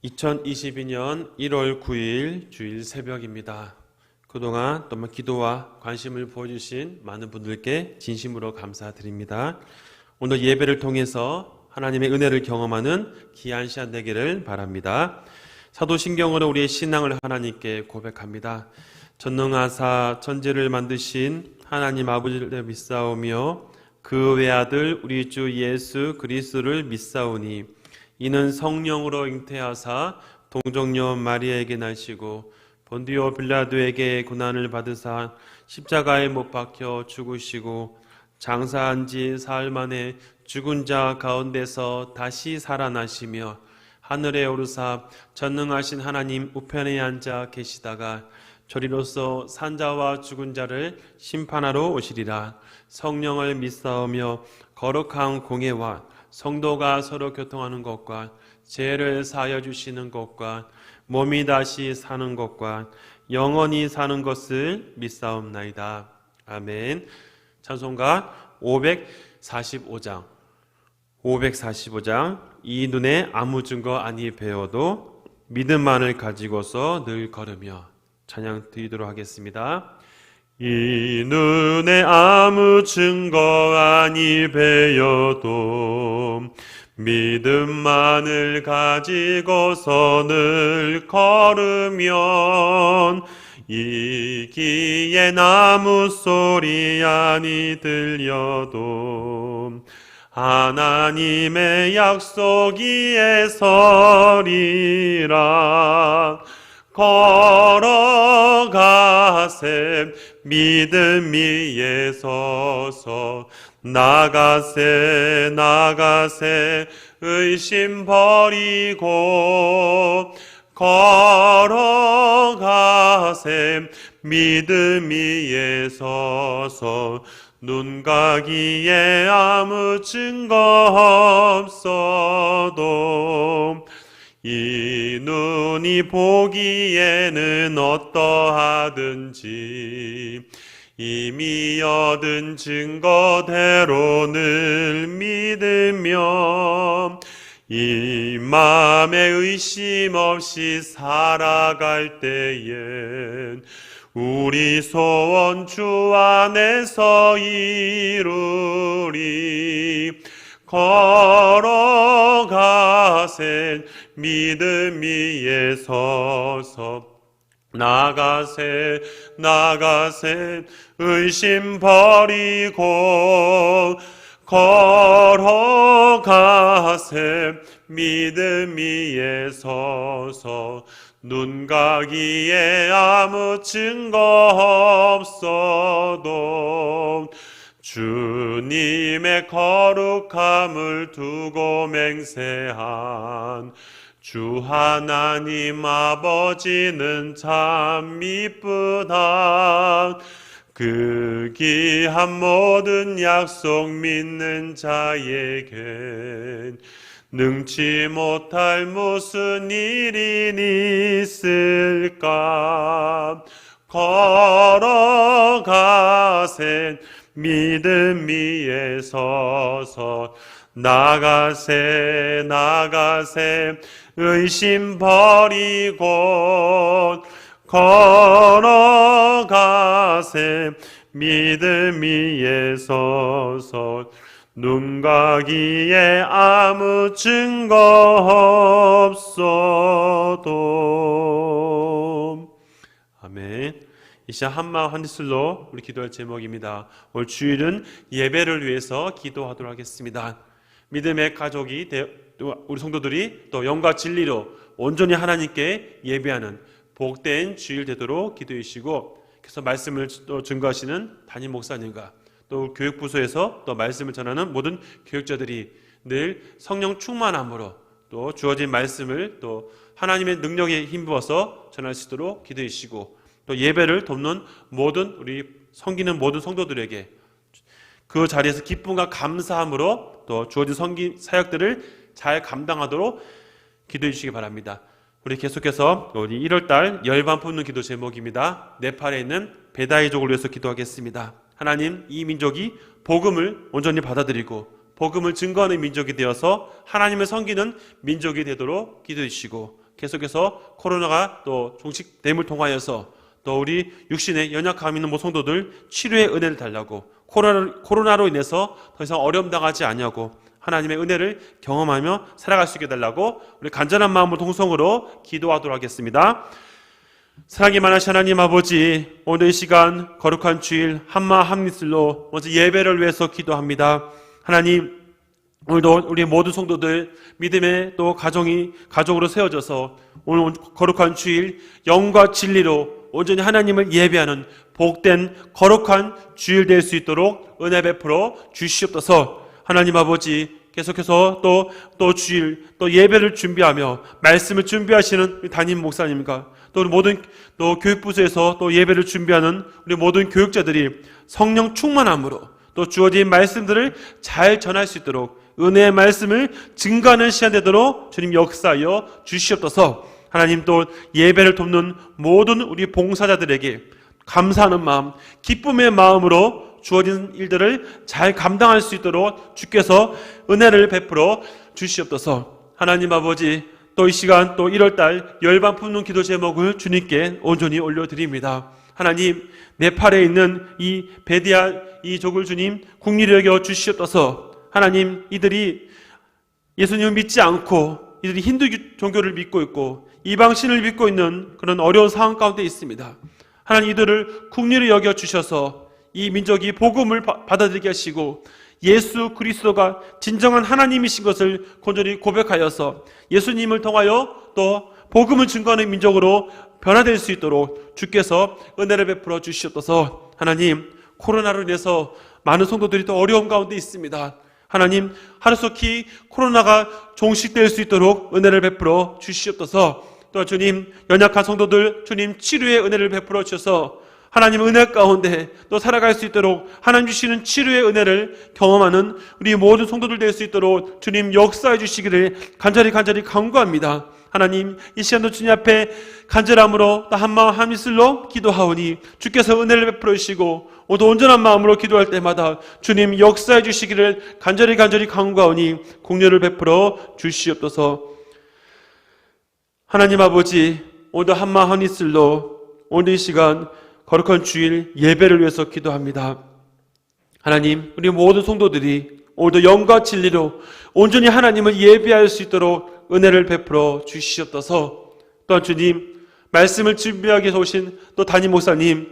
2022년 1월 9일 주일 새벽입니다. 그동안 또 기도와 관심을 보여주신 많은 분들께 진심으로 감사드립니다. 오늘 예배를 통해서 하나님의 은혜를 경험하는 귀한 시간 되기를 바랍니다. 사도신경으로 우리의 신앙을 하나님께 고백합니다. 전능하사 천지를 만드신 하나님 아버지를 믿사오며 그 외아들 우리 주 예수 그리스도를 믿사오니 이는 성령으로 잉태하사 동정녀 마리아에게 나시고 본디오 빌라도에게 고난을 받으사 십자가에 못 박혀 죽으시고 장사한 지 사흘 만에 죽은 자 가운데서 다시 살아나시며 하늘에 오르사 전능하신 하나님 우편에 앉아 계시다가 저리로서 산자와 죽은 자를 심판하러 오시리라. 성령을 믿사오며 거룩한 공예와 성도가 서로 교통하는 것과 죄를 사하여 주시는 것과 몸이 다시 사는 것과 영원히 사는 것을 믿사옵나이다. 아멘. 찬송가 545장 이 눈에 아무 증거 아니 배워도 믿음만을 가지고서 늘 걸으며 찬양 드리도록 하겠습니다. 이 눈에 아무 증거 아니 배여도 믿음만을 가지고서 늘 걸으면 이 귀에 아무 소리 아니 들려도 하나님의 약속 위에 서리라. 걸어가세 믿음 위에 서서 나가세 의심 버리고 걸어가세 믿음 위에 서서 눈 가기에 아무 증거 없어도 이 눈이 보기에는 어떠하든지 이미 얻은 증거대로 늘 믿으며 이 맘에 의심 없이 살아갈 때엔 우리 소원 주 안에서 이루리. 걸어가세 믿음 위에 서서 나가세 의심 버리고 걸어가세 믿음 위에 서서 눈 가기에 아무 증거 없어도 주님의 거룩함을 두고 맹세한 주 하나님 아버지는 참 이쁘다. 그 귀한 모든 약속 믿는 자에겐 능치 못할 무슨 일이 있을까. 걸어가세 믿음 위에 서서 나가세 의심 버리고 걸어가세 믿음 위에 서서 눈 가기에 아무 증거 없어도. 아멘. 이 시간 한마음 한입술로 우리 기도할 제목입니다. 올 주일은 예배를 위해서 기도하도록 하겠습니다. 믿음의 가족이 우리 성도들이 또 영과 진리로 온전히 하나님께 예배하는 복된 주일 되도록 기도해 주시고, 그래서 말씀을 또 증거하시는 담임 목사님과 또 교육부서에서 또 말씀을 전하는 모든 교육자들이 늘 성령 충만함으로 또 주어진 말씀을 또 하나님의 능력에 힘입어서 전할 수 있도록 기도해 주시고, 또 예배를 돕는 모든 우리 섬기는 모든 성도들에게 그 자리에서 기쁨과 감사함으로 또 주어진 사역들을 잘 감당하도록 기도해 주시기 바랍니다. 우리 계속해서 우리 1월달 열반 뽑는 기도 제목입니다. 네팔에 있는 베다이족을 위해서 기도하겠습니다. 하나님, 이 민족이 복음을 온전히 받아들이고 복음을 증거하는 민족이 되어서 하나님을 섬기는 민족이 되도록 기도해 주시고, 계속해서 코로나가 또 종식됨을 통하여서 또 우리 육신에 연약함 있는 모성도들 치료의 은혜를 달라고, 코로나로 인해서 더 이상 어려움 당하지 않냐고 하나님의 은혜를 경험하며 살아갈 수 있게 달라고 우리 간절한 마음으로 동성으로 기도하도록 하겠습니다. 사랑이 많으신 하나님 아버지, 오늘 이 시간 거룩한 주일 한마 한미슬로 먼저 예배를 위해서 기도합니다. 하나님, 오늘도 우리 모든 성도들 믿음의 또 가족으로 세워져서 오늘 거룩한 주일 영과 진리로 온전히 하나님을 예배하는 복된 거룩한 주일 될 수 있도록 은혜 베풀어 주시옵소서. 하나님 아버지, 계속해서 또 주일 또 예배를 준비하며 말씀을 준비하시는 우리 담임 목사님과 또 우리 모든 또 교육부서에서 또 예배를 준비하는 우리 모든 교육자들이 성령 충만함으로 또 주어진 말씀들을 잘 전할 수 있도록 은혜의 말씀을 증거하는 시간 되도록 주님 역사하여 주시옵소서. 하나님, 또 예배를 돕는 모든 우리 봉사자들에게 감사하는 마음, 기쁨의 마음으로 주어진 일들을 잘 감당할 수 있도록 주께서 은혜를 베풀어 주시옵소서. 하나님 아버지, 또 이 시간 또 1월달 열방 품는 기도 제목을 주님께 온전히 올려드립니다. 하나님, 네팔에 있는 이 베디아 이족을 주님 국리를 여겨 주시옵소서. 하나님, 이들이 예수님을 믿지 않고 이들이 힌두 종교를 믿고 있고 이방신을 믿고 있는 그런 어려운 상황 가운데 있습니다. 하나님, 이들을 국리를 여겨 주셔서 이 민족이 복음을 받아들이게 하시고 예수 그리스도가 진정한 하나님이신 것을 건전히 고백하여서 예수님을 통하여 또 복음을 증거하는 민족으로 변화될 수 있도록 주께서 은혜를 베풀어 주시옵소서. 하나님, 코로나로 인해서 많은 성도들이 또 어려움 가운데 있습니다. 하나님, 하루속히 코로나가 종식될 수 있도록 은혜를 베풀어 주시옵소서. 또 주님, 연약한 성도들 주님 치료의 은혜를 베풀어 주셔서 하나님 은혜 가운데 또 살아갈 수 있도록 하나님 주시는 치료의 은혜를 경험하는 우리 모든 성도들 될 수 있도록 주님 역사해 주시기를 간절히 간구합니다. 하나님, 이 시간도 주님 앞에 간절함으로 또 한마음 한미슬로 기도하오니 주께서 은혜를 베풀어 주시고 모두 온전한 마음으로 기도할 때마다 주님 역사해 주시기를 간절히 간구하오니 공료를 베풀어 주시옵소서. 하나님 아버지, 오늘도 한마음 한미슬로 오늘 이 시간 거룩한 주일 예배를 위해서 기도합니다. 하나님, 우리 모든 성도들이 오늘도 영과 진리로 온전히 하나님을 예배할 수 있도록 은혜를 베풀어 주시옵소서. 또한 주님, 말씀을 준비하기 위해서 오신 또 담임 목사님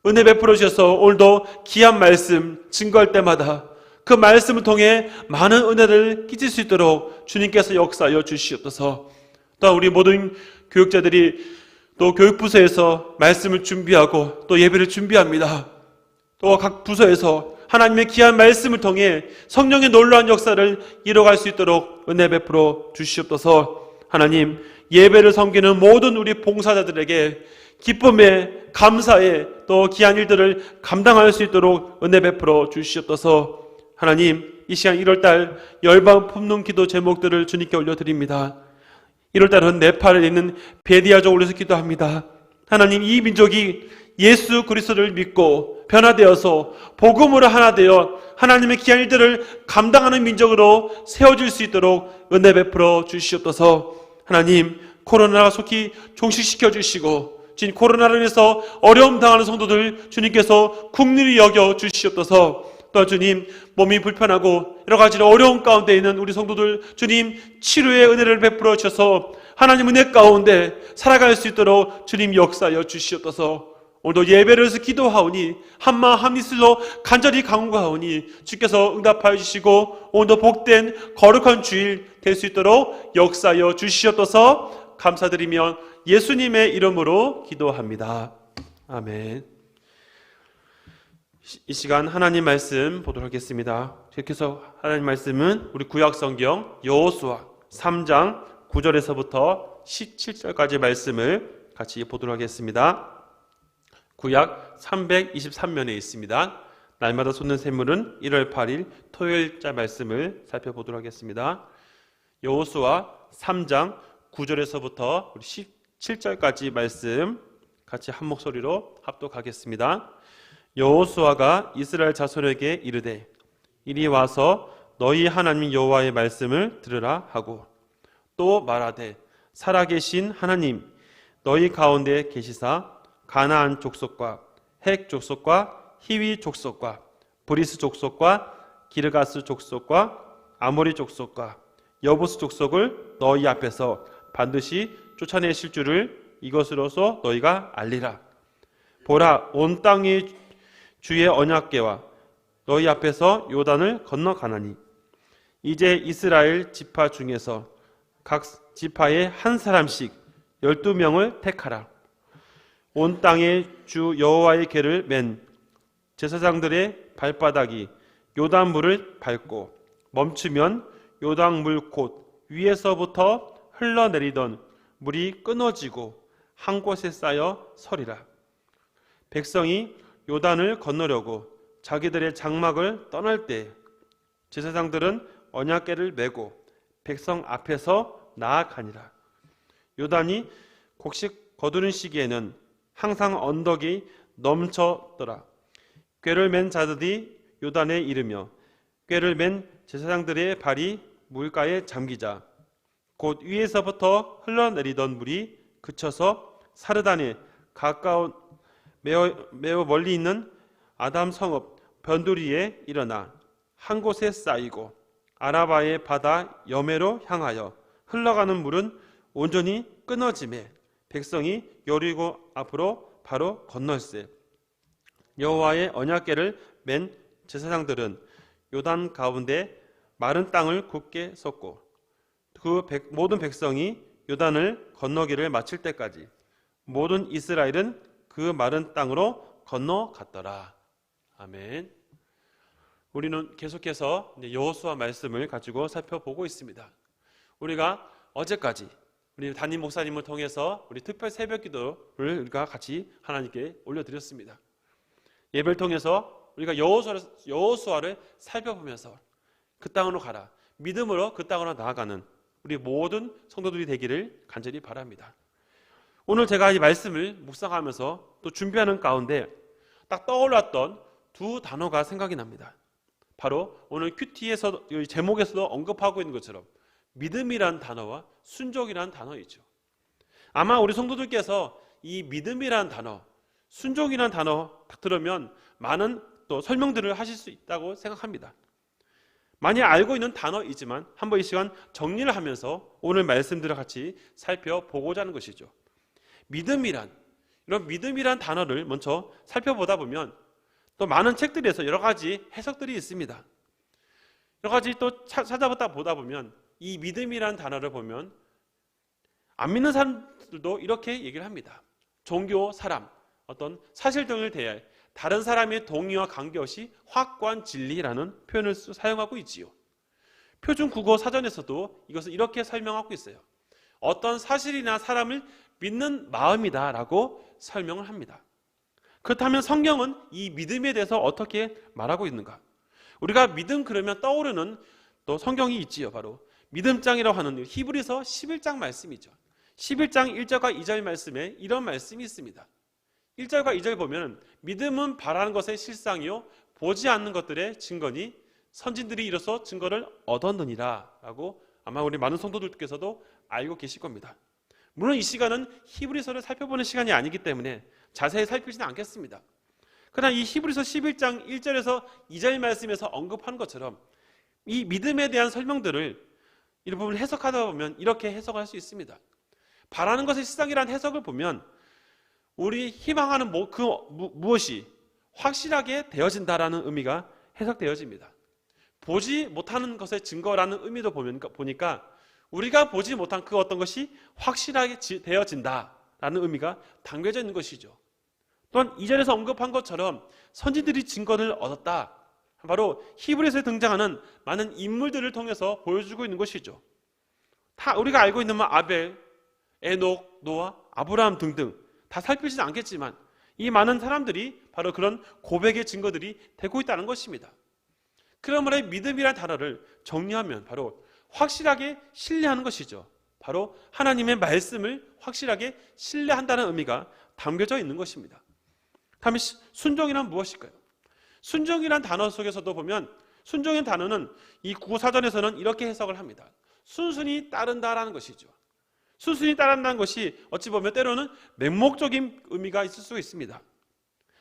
은혜 베풀어 주셔서 오늘도 귀한 말씀 증거할 때마다 그 말씀을 통해 많은 은혜를 끼칠 수 있도록 주님께서 역사하여 주시옵소서. 또한 우리 모든 교육자들이 또 교육부서에서 말씀을 준비하고 또 예배를 준비합니다. 또 각 부서에서 하나님의 귀한 말씀을 통해 성령의 놀라운 역사를 이뤄갈 수 있도록 은혜 베풀어 주시옵소서. 하나님, 예배를 섬기는 모든 우리 봉사자들에게 기쁨에 감사에 또 귀한 일들을 감당할 수 있도록 은혜 베풀어 주시옵소서. 하나님, 이 시간 1월달 열방 품는 기도 제목들을 주님께 올려드립니다. 1월달은 네팔에 있는 베디아족을 위해서 기도합니다. 하나님, 이 민족이 예수 그리스도를 믿고 변화되어서 복음으로 하나 되어 하나님의 귀한 일들을 감당하는 민족으로 세워질 수 있도록 은혜 베풀어 주시옵소서. 하나님, 코로나가 속히 종식시켜 주시고 주님, 코로나로 인해서 어려움 당하는 성도들 주님께서 국리를 여겨 주시옵소서. 또 주님, 몸이 불편하고 여러 가지로 어려운 가운데 있는 우리 성도들 주님 치료의 은혜를 베풀어 주셔서 하나님 은혜 가운데 살아갈 수 있도록 주님 역사하여 주시옵소서. 오늘도 예배를 해서 기도하오니 한마음 한미슬로 간절히 간구하오니 주께서 응답하여 주시고 오늘도 복된 거룩한 주일 될 수 있도록 역사하여 주시옵소서. 감사드리며 예수님의 이름으로 기도합니다. 아멘. 이 시간 하나님 말씀 보도록 하겠습니다. 계속해서 하나님 말씀은 우리 구약성경 여호수아 3장 9절에서부터 17절까지 말씀을 같이 보도록 하겠습니다. 구약 323면에 있습니다. 날마다 쏟는 샘물은 1월 8일 토요일자 말씀을 살펴보도록 하겠습니다. 여호수아 3장 9절에서부터 17절까지 말씀 같이 한 목소리로 합독하겠습니다. 여호수아가 이스라엘 자손에게 이르되 이리 와서 너희 하나님 여호와의 말씀을 들으라 하고 또 말하되 살아계신 하나님 너희 가운데 계시사 가나안 족속과 헷 족속과 히위 족속과 브리스 족속과 기르가스 족속과 아모리 족속과 여부스 족속을 너희 앞에서 반드시 쫓아내실 줄을 이것으로서 너희가 알리라. 보라, 온 땅이 주의 언약궤와 너희 앞에서 요단을 건너가나니 이제 이스라엘 지파 중에서 각 지파에 한 사람씩 12명을 택하라. 온 땅에 주 여호와의 궤를 맨 제사장들의 발바닥이 요단물을 밟고 멈추면 요단물 곧 위에서부터 흘러내리던 물이 끊어지고 한 곳에 쌓여 서리라. 백성이 요단을 건너려고 자기들의 장막을 떠날 때 제사장들은 언약궤를 메고 백성 앞에서 나아가니라. 요단이 곡식 거두는 시기에는 항상 언덕이 넘쳐더라. 궤를 맨 자들이 요단에 이르며 궤를 맨 제사장들의 발이 물가에 잠기자 곧 위에서부터 흘러내리던 물이 그쳐서 사르단에 가까운 매우 멀리 있는 아담 성읍 변두리에 일어나 한 곳에 쌓이고 아라바의 바다 여매로 향하여 흘러가는 물은 온전히 끊어지매 백성이 여리고 앞으로 바로 건널세. 여호와의 언약궤를 맨 제사장들은 요단 가운데 마른 땅을 굳게 섰고 그 모든 백성이 요단을 건너기를 마칠 때까지 모든 이스라엘은 그 마른 땅으로 건너갔더라. 아멘. 우리는 계속해서 여호수아 말씀을 가지고 살펴보고 있습니다. 우리가 어제까지 우리 담임 목사님을 통해서 우리 특별 새벽 기도를 우리가 같이 하나님께 올려드렸습니다. 예배를 통해서 우리가 여호수아를 살펴보면서 그 땅으로 가라, 믿음으로 그 땅으로 나아가는 우리 모든 성도들이 되기를 간절히 바랍니다. 오늘 제가 이 말씀을 묵상하면서 또 준비하는 가운데 딱 떠올랐던 두 단어가 생각이 납니다. 바로 오늘 큐티에서 제목에서도 언급하고 있는 것처럼 믿음이란 단어와 순종이란 단어이죠. 아마 우리 성도들께서 이 믿음이란 단어, 순종이란 단어 딱 들으면 많은 또 설명들을 하실 수 있다고 생각합니다. 많이 알고 있는 단어이지만 한번 이 시간 정리를 하면서 오늘 말씀들을 같이 살펴보고자 하는 것이죠. 이런 믿음이란 단어를 먼저 살펴보다 보면 또 많은 책들에서 여러 가지 해석들이 있습니다. 여러 가지 또 찾아보다 보면 이 믿음이란 단어를 보면 안 믿는 사람들도 이렇게 얘기를 합니다. 종교, 사람, 어떤 사실 등을 대해 다른 사람의 동의와 관계없이 확고한 진리라는 표현을 사용하고 있지요. 표준 국어 사전에서도 이것을 이렇게 설명하고 있어요. 어떤 사실이나 사람을 믿는 마음이다 라고 설명을 합니다. 그렇다면 성경은 이 믿음에 대해서 어떻게 말하고 있는가? 우리가 믿음 그러면 떠오르는 또 성경이 있지요. 바로 믿음장이라고 하는 히브리서 11장 말씀이죠. 11장 1절과 2절 말씀에 이런 말씀이 있습니다. 1절과 2절 보면 믿음은 바라는 것의 실상이요 보지 않는 것들의 증거니 선진들이 이로써 증거를 얻었느니라 라고 아마 우리 많은 성도들께서도 알고 계실 겁니다. 물론 이 시간은 히브리서를 살펴보는 시간이 아니기 때문에 자세히 살피지는 않겠습니다. 그러나 이 히브리서 11장 1절에서 2절 말씀에서 언급한 것처럼 이 믿음에 대한 설명들을 이 부분을 해석하다 보면 이렇게 해석할 수 있습니다. 바라는 것의 실상이라는 해석을 보면 우리 희망하는 무엇이 확실하게 되어진다라는 의미가 해석되어집니다. 보지 못하는 것의 증거라는 의미도 보니까 우리가 보지 못한 그 어떤 것이 확실하게 되어진다라는 의미가 담겨져 있는 것이죠. 또한 2절에서 언급한 것처럼 선지들이 증거를 얻었다. 바로 히브리서에 등장하는 많은 인물들을 통해서 보여주고 있는 것이죠. 다 우리가 알고 있는 아벨, 에녹, 노아, 아브라함 등등 다 살피지는 않겠지만 이 많은 사람들이 바로 그런 고백의 증거들이 되고 있다는 것입니다. 그러므로 믿음이라는 단어를 정리하면 바로 확실하게 신뢰하는 것이죠. 바로 하나님의 말씀을 확실하게 신뢰한다는 의미가 담겨져 있는 것입니다. 다음에 순종이란 무엇일까요? 순종이란 단어 속에서도 보면 순종의 단어는 이 국어사전에서는 이렇게 해석을 합니다. 순순히 따른다라는 것이죠. 순순히 따른다는 것이 어찌 보면 때로는 맹목적인 의미가 있을 수 있습니다.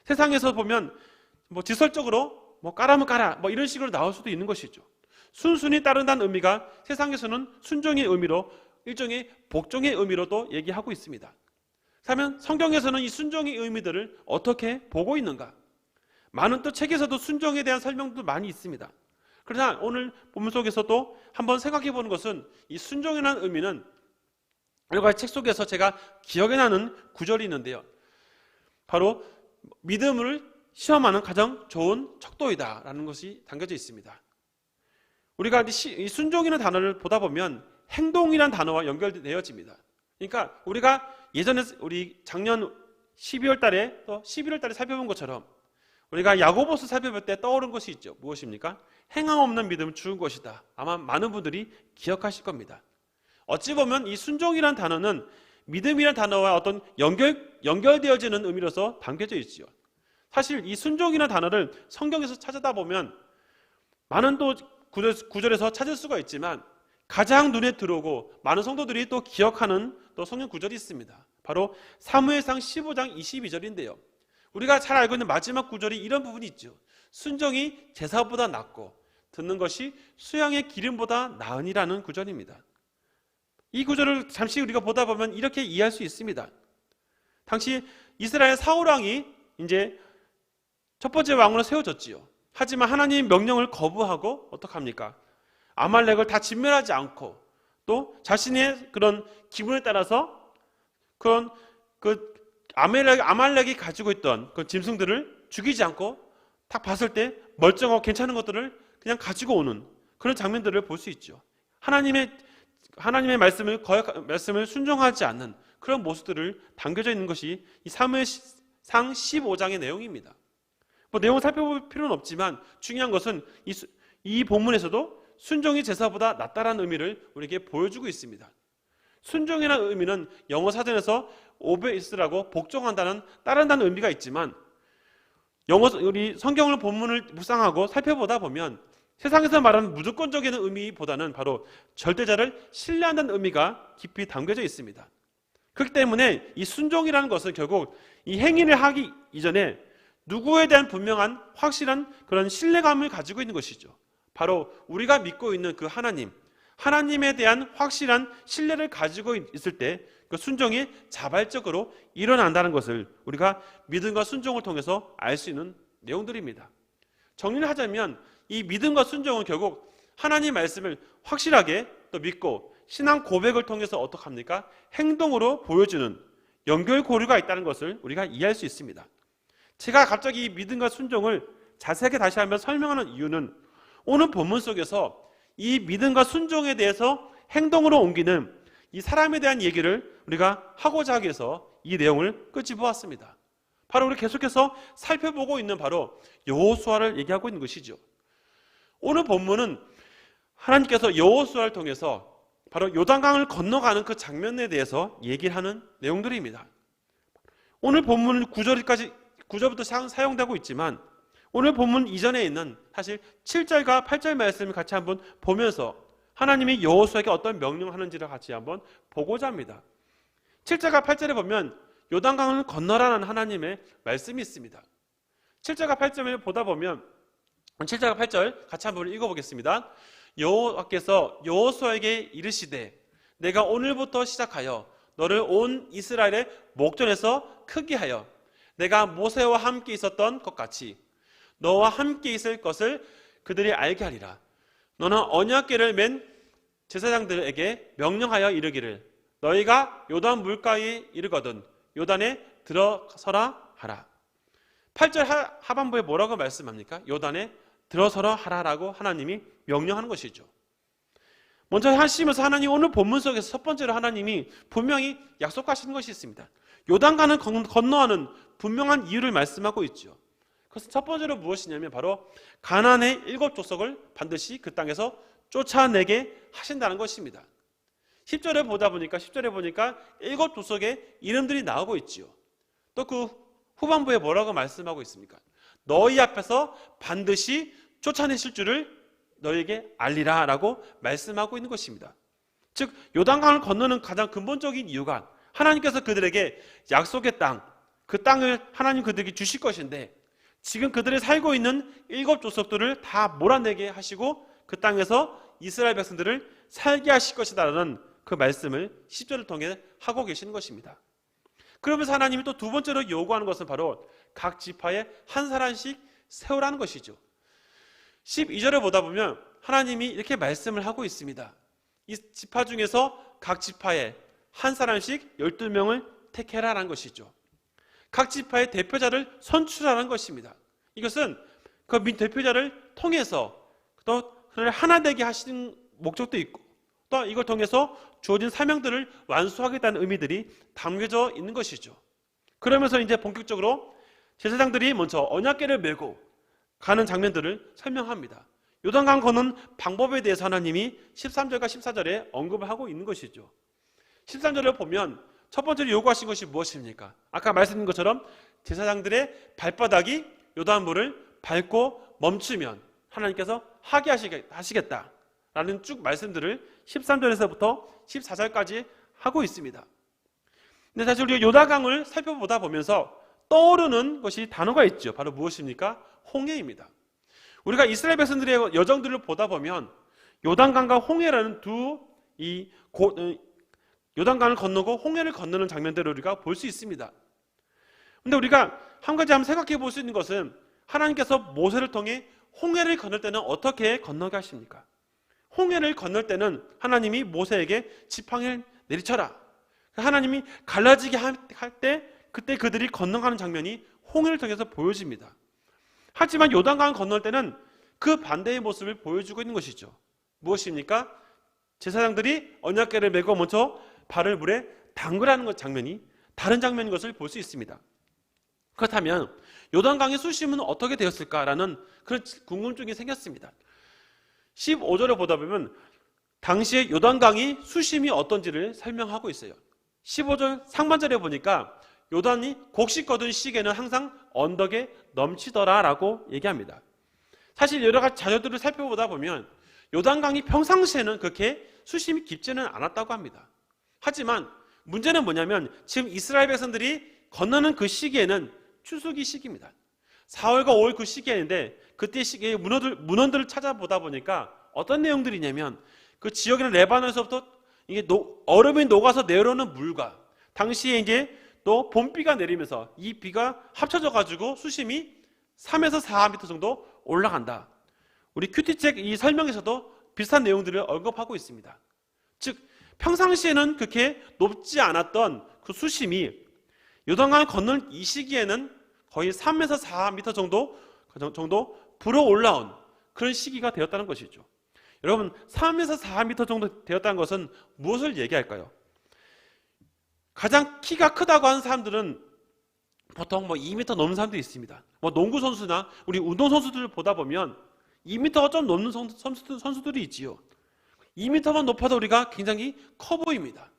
세상에서 보면 지설적으로 까라면 까라 이런 식으로 나올 수도 있는 것이죠. 순순히 따른다는 의미가 세상에서는 순종의 의미로 일종의 복종의 의미로도 얘기하고 있습니다. 그렇다면 성경에서는 이 순종의 의미들을 어떻게 보고 있는가? 많은 또 책에서도 순종에 대한 설명도 많이 있습니다. 그러나 오늘 본문 속에서도 한번 생각해 보는 것은 이 순종이라는 의미는 여러 가지 책 속에서 제가 기억에 나는 구절이 있는데요. 바로 믿음을 시험하는 가장 좋은 척도이다라는 것이 담겨져 있습니다. 우리가 이 순종이라는 단어를 보다 보면 행동이라는 단어와 연결되어집니다. 그러니까 우리가 예전에 우리 작년 12월 달에 또 11월 달에 살펴본 것처럼 우리가 야고보서 살펴볼 때 떠오른 것이 있죠. 무엇입니까? 행함 없는 믿음은 죽은 것이다. 아마 많은 분들이 기억하실 겁니다. 어찌 보면 이 순종이라는 단어는 믿음이라는 단어와 어떤 연결되어지는 의미로서 담겨져 있지요. 사실 이 순종이라는 단어를 성경에서 찾아다 보면 많은 또 구절에서 찾을 수가 있지만 가장 눈에 들어오고 많은 성도들이 또 기억하는 또 성경 구절이 있습니다. 바로 사무엘상 15장 22절인데요. 우리가 잘 알고 있는 마지막 구절이 이런 부분이 있죠. 순종이 제사보다 낫고 듣는 것이 수양의 기름보다 나으니라는 구절입니다. 이 구절을 잠시 우리가 보다 보면 이렇게 이해할 수 있습니다. 당시 이스라엘 사울왕이 이제 첫 번째 왕으로 세워졌지요. 하지만 하나님의 명령을 거부하고 어떡합니까? 아말렉을 다 진멸하지 않고 또 자신의 그런 기분에 따라서 그런 아말렉이 가지고 있던 그 짐승들을 죽이지 않고 딱 봤을 때 멀쩡하고 괜찮은 것들을 그냥 가지고 오는 그런 장면들을 볼 수 있죠. 하나님의 말씀을 순종하지 않는 그런 모습들을 담겨져 있는 것이 이 사무엘상 15장의 내용입니다. 내용을 살펴볼 필요는 없지만 중요한 것은 이 본문에서도 순종이 제사보다 낫다라는 의미를 우리에게 보여주고 있습니다. 순종이라는 의미는 영어 사전에서 오베이스라고 복종한다는 따른다는 의미가 있지만 우리 성경을 본문을 묵상하고 살펴보다 보면 세상에서 말하는 무조건적인 의미보다는 바로 절대자를 신뢰한다는 의미가 깊이 담겨져 있습니다. 그렇기 때문에 이 순종이라는 것은 결국 이 행위를 하기 이전에 누구에 대한 분명한 확실한 그런 신뢰감을 가지고 있는 것이죠. 바로 우리가 믿고 있는 그 하나님에 대한 확실한 신뢰를 가지고 있을 때 그 순종이 자발적으로 일어난다는 것을 우리가 믿음과 순종을 통해서 알 수 있는 내용들입니다. 정리를 하자면 이 믿음과 순종은 결국 하나님 말씀을 확실하게 또 믿고 신앙 고백을 통해서 어떡합니까? 행동으로 보여주는 연결고리가 있다는 것을 우리가 이해할 수 있습니다. 제가 갑자기 이 믿음과 순종을 자세하게 다시 한번 설명하는 이유는 오늘 본문 속에서 이 믿음과 순종에 대해서 행동으로 옮기는 이 사람에 대한 얘기를 우리가 하고자 하기 위해서 이 내용을 끄집어왔습니다. 바로 우리 계속해서 살펴보고 있는 바로 여호수아를 얘기하고 있는 것이죠. 오늘 본문은 하나님께서 여호수아를 통해서 바로 요단강을 건너가는 그 장면에 대해서 얘기를 하는 내용들입니다. 오늘 본문은 9절부터 사용되고 있지만 오늘 본문 이전에 있는 사실 7절과 8절 말씀을 같이 한번 보면서 하나님이 여호수아에게 어떤 명령을 하는지를 같이 한번 보고자 합니다. 7절과 8절에 보면 요단강을 건너라는 하나님의 말씀이 있습니다. 7절과 8절을 보다 보면 7절과 8절 같이 한번 읽어보겠습니다. 여호와께서 여호수아에게 이르시되 내가 오늘부터 시작하여 너를 온 이스라엘의 목전에서 크게 하여 내가 모세와 함께 있었던 것 같이 너와 함께 있을 것을 그들이 알게 하리라. 너는 언약궤를 맨 제사장들에게 명령하여 이르기를 너희가 요단 물가에 이르거든 요단에 들어서라 하라. 8절 하반부에 뭐라고 말씀합니까? 요단에 들어서라 하라라고 하나님이 명령하는 것이죠. 먼저 하시면서 하나님 오늘 본문 속에서 첫 번째로 하나님이 분명히 약속하시는 것이 있습니다. 요단강을 건너가는 분명한 이유를 말씀하고 있죠. 그것은 첫 번째로 무엇이냐면 바로 가나안의 7족속을 반드시 그 땅에서 쫓아내게 하신다는 것입니다. 10절에 보니까 7족속의 이름들이 나오고 있지요. 또 그 후반부에 뭐라고 말씀하고 있습니까? 너희 앞에서 반드시 쫓아내실 줄을 너희에게 알리라 라고 말씀하고 있는 것입니다. 즉 요단강을 건너는 가장 근본적인 이유가 하나님께서 그들에게 약속의 땅, 그 땅을 하나님 그들에게 주실 것인데 지금 그들이 살고 있는 7족속들을 다 몰아내게 하시고 그 땅에서 이스라엘 백성들을 살게 하실 것이다라는 그 말씀을 10절을 통해 하고 계시는 것입니다. 그러면서 하나님이 또 두 번째로 요구하는 것은 바로 각 지파에 한 사람씩 세우라는 것이죠. 12절을 보다 보면 하나님이 이렇게 말씀을 하고 있습니다. 이 지파 중에서 각 지파에 한 사람씩 12명을 택해라라는 것이죠. 각 지파의 대표자를 선출하라는 것입니다. 이것은 그 대표자를 통해서 또 그를 하나 되게 하시는 목적도 있고 또 이걸 통해서 주어진 사명들을 완수하겠다는 의미들이 담겨져 있는 것이죠. 그러면서 이제 본격적으로 제사장들이 먼저 언약궤를 메고 가는 장면들을 설명합니다. 요단강 건너는 방법에 대해서 하나님이 13절과 14절에 언급을 하고 있는 것이죠. 13절을 보면 첫 번째로 요구하신 것이 무엇입니까? 아까 말씀드린 것처럼 제사장들의 발바닥이 요단물을 밟고 멈추면 하나님께서 하게 하시겠다라는 쭉 말씀들을 13절에서부터 14절까지 하고 있습니다. 근데 사실 우리가 요단강을 살펴보다 보면서 떠오르는 것이 단어가 있죠. 바로 무엇입니까? 홍해입니다. 우리가 이스라엘 백성들의 여정들을 보다 보면 요단강과 홍해라는 요단강을 건너고 홍해를 건너는 장면들을 우리가 볼 수 있습니다. 그런데 우리가 한 가지 한번 생각해 볼 수 있는 것은 하나님께서 모세를 통해 홍해를 건널 때는 어떻게 건너게 하십니까? 홍해를 건널 때는 하나님이 모세에게 지팡이를 내리쳐라. 하나님이 갈라지게 할 때 그때 그들이 건너가는 장면이 홍해를 통해서 보여집니다. 하지만 요단강을 건널 때는 그 반대의 모습을 보여주고 있는 것이죠. 무엇입니까? 제사장들이 언약궤를 메고 먼저 발을 물에 담그라는 장면이 다른 장면인 것을 볼 수 있습니다. 그렇다면 요단강의 수심은 어떻게 되었을까라는 그런 궁금증이 생겼습니다. 15절을 보다 보면 당시에 요단강이 수심이 어떤지를 설명하고 있어요. 15절 상반절에 보니까 요단이 곡식 거둔 시기에는 항상 언덕에 넘치더라라고 얘기합니다. 사실 여러 가지 자료들을 살펴보다 보면 요단강이 평상시에는 그렇게 수심이 깊지는 않았다고 합니다. 하지만 문제는 뭐냐면 지금 이스라엘 백성들이 건너는 그 시기에는 추수기 시기입니다. 4월과 5월 그 시기인데 그때 시기에 문헌들을 찾아보다 보니까 어떤 내용들이냐면 그 지역에는 레바논에서부터 이게 얼음이 녹아서 내려오는 물과 당시에 이제 또 봄비가 내리면서 이 비가 합쳐져 가지고 수심이 3에서 4m 정도 올라간다. 우리 큐티책 이 설명에서도 비슷한 내용들을 언급하고 있습니다. 즉 평상시에는 그렇게 높지 않았던 그 수심이 요단강을 건널 이 시기에는 거의 3에서 4m 정도 불어 올라온 그런 시기가 되었다는 것이죠. 여러분 3에서 4m 정도 되었다는 것은 무엇을 얘기할까요? 가장 키가 크다고 하는 사람들은 보통 2m 넘는 사람도 있습니다. 농구 선수나 우리 운동 선수들을 보다 보면 2m가 좀 넘는 선수들이 있지요. 2m만 높아도 우리가 굉장히 커 보입니다.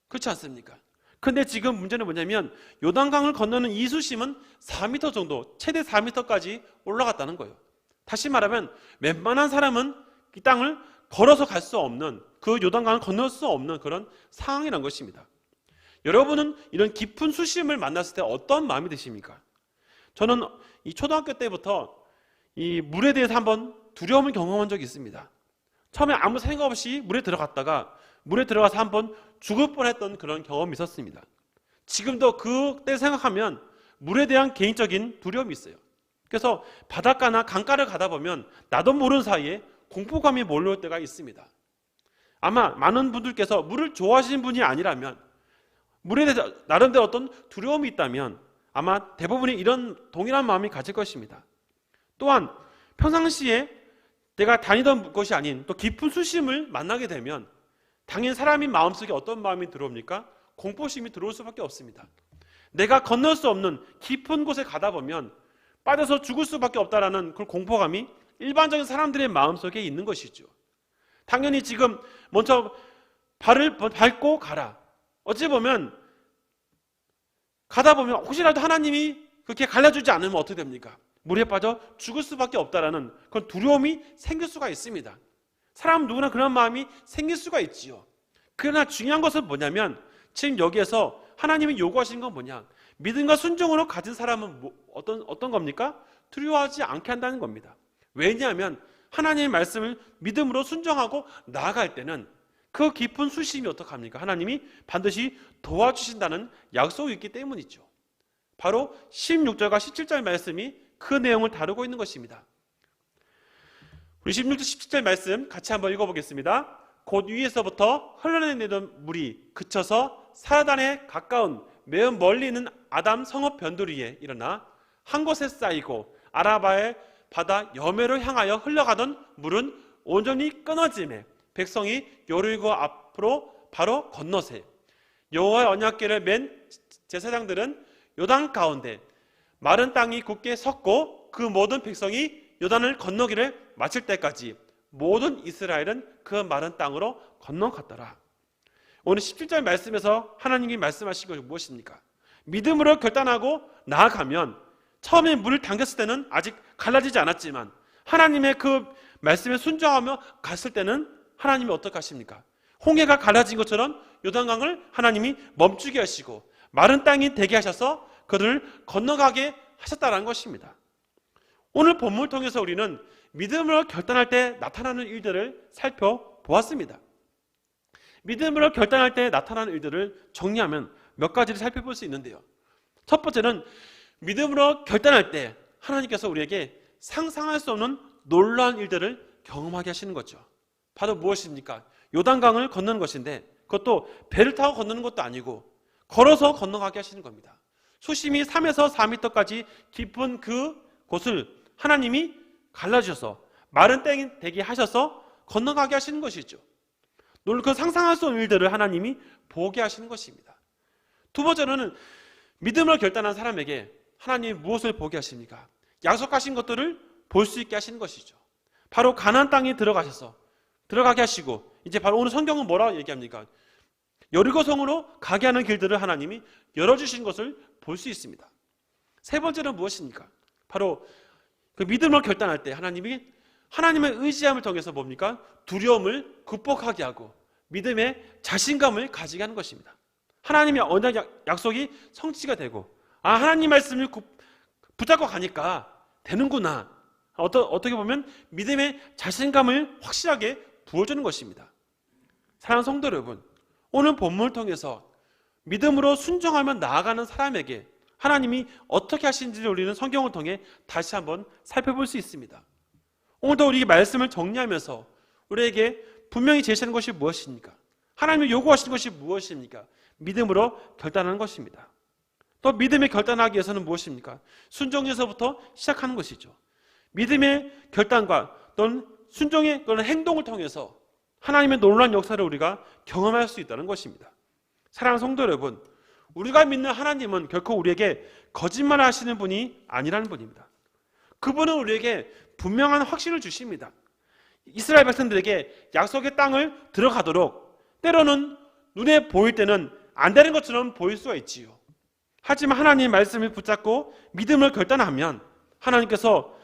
그렇지 않습니까? 근데 지금 문제는 뭐냐면 요단강을 건너는 이 수심은 4m 정도, 최대 4m까지 올라갔다는 거예요. 다시 말하면 웬만한 사람은 이 땅을 걸어서 갈 수 없는 그 요단강을 건널 수 없는 그런 상황이란 것입니다. 여러분은 이런 깊은 수심을 만났을 때 어떤 마음이 드십니까? 저는 이 초등학교 때부터 이 물에 대해서 한번 두려움을 경험한 적이 있습니다. 처음에 아무 생각 없이 물에 들어갔다가 물에 들어가서 한번 죽을 뻔했던 그런 경험이 있었습니다. 지금도 그때 생각하면 물에 대한 개인적인 두려움이 있어요. 그래서 바닷가나 강가를 가다 보면 나도 모르는 사이에 공포감이 몰려올 때가 있습니다. 아마 많은 분들께서 물을 좋아하시는 분이 아니라면 물에 대해서 나름대로 어떤 두려움이 있다면 아마 대부분이 이런 동일한 마음이 가질 것입니다. 또한 평상시에 내가 다니던 곳이 아닌 또 깊은 수심을 만나게 되면 당연히 사람이 마음속에 어떤 마음이 들어옵니까? 공포심이 들어올 수밖에 없습니다. 내가 건널 수 없는 깊은 곳에 가다 보면 빠져서 죽을 수밖에 없다라는 그 공포감이 일반적인 사람들의 마음속에 있는 것이죠. 당연히 지금 먼저 발을 밟고 가라. 어찌 보면 가다 보면 혹시라도 하나님이 그렇게 갈라주지 않으면 어떻게 됩니까? 물에 빠져 죽을 수밖에 없다라는 그런 두려움이 생길 수가 있습니다. 사람 누구나 그런 마음이 생길 수가 있지요. 그러나 중요한 것은 뭐냐면 지금 여기에서 하나님이 요구하시는 건 뭐냐? 믿음과 순종으로 가진 사람은 어떤 겁니까? 두려워하지 않게 한다는 겁니다. 왜냐하면 하나님의 말씀을 믿음으로 순종하고 나아갈 때는 그 깊은 수심이 어떡합니까? 하나님이 반드시 도와주신다는 약속이 있기 때문이죠. 바로 16절과 17절 말씀이 그 내용을 다루고 있는 것입니다. 우리 16절 17절 말씀 같이 한번 읽어보겠습니다. 곧 위에서부터 흘러내리던 물이 그쳐서 사단에 가까운 매우 멀리 있는 아담 성읍 변두리에 일어나 한 곳에 쌓이고 아라바의 바다 여매로 향하여 흘러가던 물은 온전히 끊어지매 백성이 요르고 앞으로 바로 건너세. 여호와의 언약궤를 맨 제사장들은 요단 가운데 마른 땅이 굳게 섰고 그 모든 백성이 요단을 건너기를 마칠 때까지 모든 이스라엘은 그 마른 땅으로 건너갔더라. 오늘 17절 말씀에서 하나님이 말씀하신 것이 무엇입니까? 믿음으로 결단하고 나아가면 처음에 물을 당겼을 때는 아직 갈라지지 않았지만 하나님의 그 말씀에 순종하며 갔을 때는 하나님이 어떻게 하십니까? 홍해가 갈라진 것처럼 요단강을 하나님이 멈추게 하시고 마른 땅이 되게 하셔서 그들을 건너가게 하셨다는 것입니다. 오늘 본문을 통해서 우리는 믿음으로 결단할 때 나타나는 일들을 살펴보았습니다. 믿음으로 결단할 때 나타나는 일들을 정리하면 몇 가지를 살펴볼 수 있는데요. 첫 번째는 믿음으로 결단할 때 하나님께서 우리에게 상상할 수 없는 놀라운 일들을 경험하게 하시는 거죠. 바로 무엇입니까? 요단강을 건너는 것인데 그것도 배를 타고 건너는 것도 아니고 걸어서 건너가게 하시는 겁니다. 수심이 3에서 4m까지 깊은 그 곳을 하나님이 갈라주셔서 마른 땅이 되게 하셔서 건너가게 하시는 것이죠. 그 상상할 수 없는 일들을 하나님이 보게 하시는 것입니다. 두 번째로는 믿음을 결단한 사람에게 하나님이 무엇을 보게 하십니까? 약속하신 것들을 볼 수 있게 하시는 것이죠. 바로 가나안 땅에 들어가게 하시고 이제 바로 오늘 성경은 뭐라고 얘기합니까? 여리고성으로 가게 하는 길들을 하나님이 열어주신 것을 볼 수 있습니다. 세 번째는 무엇입니까? 바로 그 믿음을 결단할 때 하나님이 하나님의 의지함을 통해서 뭡니까? 두려움을 극복하게 하고 믿음의 자신감을 가지게 하는 것입니다. 하나님의 언약 약속이 성취가 되고 하나님 말씀을 붙잡고 가니까 되는구나. 어떻게 보면 믿음의 자신감을 확실하게 부어주는 것입니다. 사랑하는 성도 여러분, 오늘 본문을 통해서 믿음으로 순종하며 나아가는 사람에게 하나님이 어떻게 하시는지를 우리는 성경을 통해 다시 한번 살펴볼 수 있습니다. 오늘도 우리 말씀을 정리하면서 우리에게 분명히 제시하는 것이 무엇입니까? 하나님이 요구하시는 것이 무엇입니까? 믿음으로 결단하는 것입니다. 또 믿음에 결단하기 위해서는 무엇입니까? 순종에서부터 시작하는 것이죠. 믿음의 결단과 또는 순종의 또는 행동을 통해서 하나님의 놀라운 역사를 우리가 경험할 수 있다는 것입니다. 사랑하는 성도 여러분, 우리가 믿는 하나님은 결코 우리에게 거짓말을 하시는 분이 아니라는 분입니다. 그분은 우리에게 분명한 확신을 주십니다. 이스라엘 백성들에게 약속의 땅을 들어가도록 때로는 눈에 보일 때는 안 되는 것처럼 보일 수가 있지요. 하지만 하나님의 말씀을 붙잡고 믿음을 결단하면 하나님께서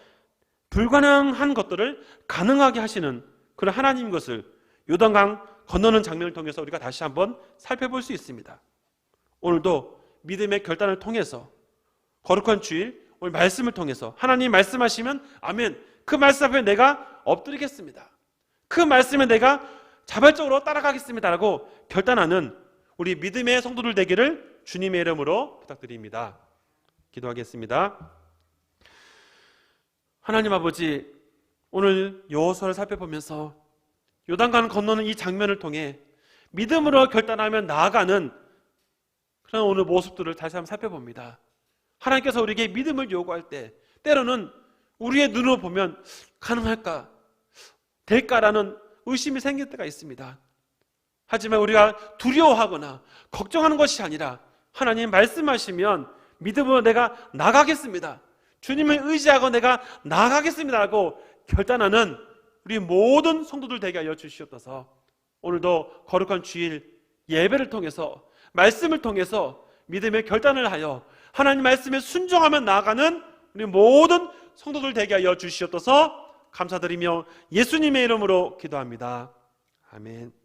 불가능한 것들을 가능하게 하시는 그런 하나님인 것을 요단강 건너는 장면을 통해서 우리가 다시 한번 살펴볼 수 있습니다. 오늘도 믿음의 결단을 통해서 거룩한 주일 오늘 말씀을 통해서 하나님 말씀하시면 아멘, 그 말씀 앞에 내가 엎드리겠습니다. 그 말씀에 내가 자발적으로 따라가겠습니다 라고 결단하는 우리 믿음의 성도들 되기를 주님의 이름으로 부탁드립니다. 기도하겠습니다. 하나님 아버지, 오늘 여호수아를 살펴보면서 요단강 건너는 이 장면을 통해 믿음으로 결단하며 나아가는 그런 오늘 모습들을 다시 한번 살펴봅니다. 하나님께서 우리에게 믿음을 요구할 때 때로는 우리의 눈으로 보면 가능할까? 될까라는 의심이 생길 때가 있습니다. 하지만 우리가 두려워하거나 걱정하는 것이 아니라 하나님 말씀하시면 믿음으로 내가 나가겠습니다. 주님을 의지하고 내가 나가겠습니다 라고 결단하는 우리 모든 성도들 되게 하여 주시옵소서. 오늘도 거룩한 주일 예배를 통해서 말씀을 통해서 믿음의 결단을 하여 하나님 말씀에 순종하며 나아가는 우리 모든 성도들 되게 하여 주시옵소서. 감사드리며 예수님의 이름으로 기도합니다. 아멘.